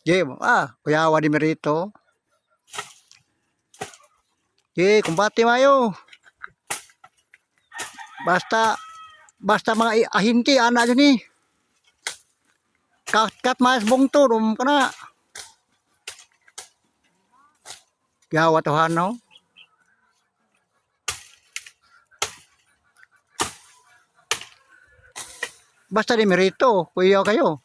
Ye, kuyawa di merito. Ye, kumbati mayo. Basta mga ahinti ana dyan ni. Kat mas bungto kana. Kuyawa tohan no. Basta di merito, kuyaw kayo.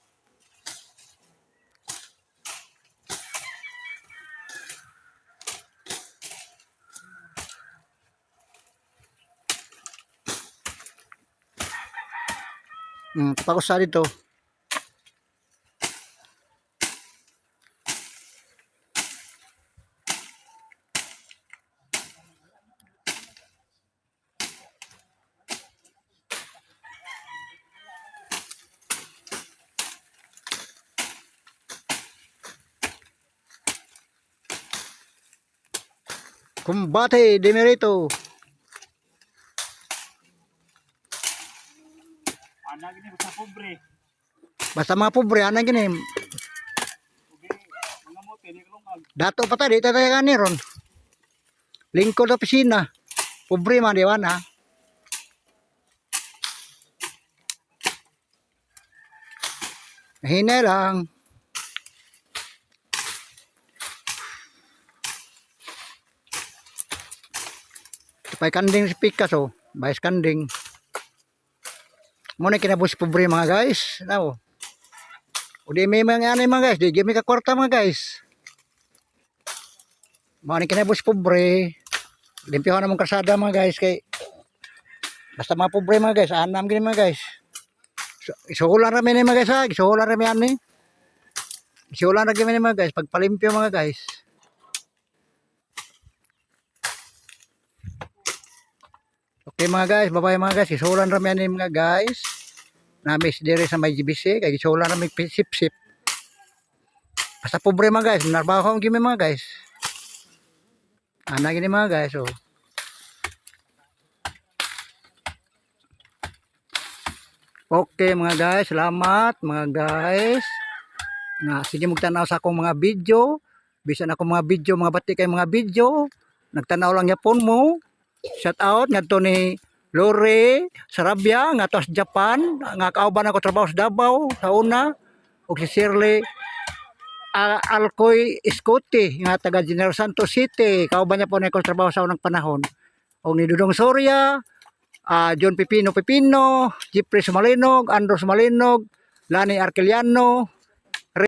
Tapos sa dito. Kumbate di merito. Anak ini basta pobre. Basta mga pobre ana gini. Mga mo tiniklong Dato pa ta di tayo ni ron. Lingkod sa opisina. Pobre man di wana. Hinay lang. Pay kanding si Picasso, bayas kanding. Muna kinabus pobre mga guys. Now. Udi may mga ano mga guys, di may kakwarta mga guys. Muna kinabus pobre. Limpyo na mong kasada mga guys kay basta mga pobre mga guys, anam gini mga guys. Isuhulan rami ni mga guys ha, isuhulan rami ani. Isuhulan rami ni mga guys pagpalimpyo mga guys. Okay mga guys, bye-bye mga guys. Isulan rami ani mga guys. Namis dire sa may GBC kay isulan rami sip-sip. Basta pobre mga guys, narbaho ang gimi mga guys. Ana gini mga guys, oh. Okay mga guys, salamat mga guys. Nga sige magtanaw sa akong mga video. Bisan ako mga video, mga bati kay mga video. Nagtanaw lang yapon mo. Shout out ngadto ni Lore Sarabia nga to sa Japan nga kauban ako trabaho sa Davao sa una ug si Shirley Alcoy Escote nga taga General Santos City kauban niya po na ako trabaho sa unang panahon ug ni Dudong Soria, John Pipino, Jeffrey Sumalinog, Andrew Sumalinog, Lani Arqueliano,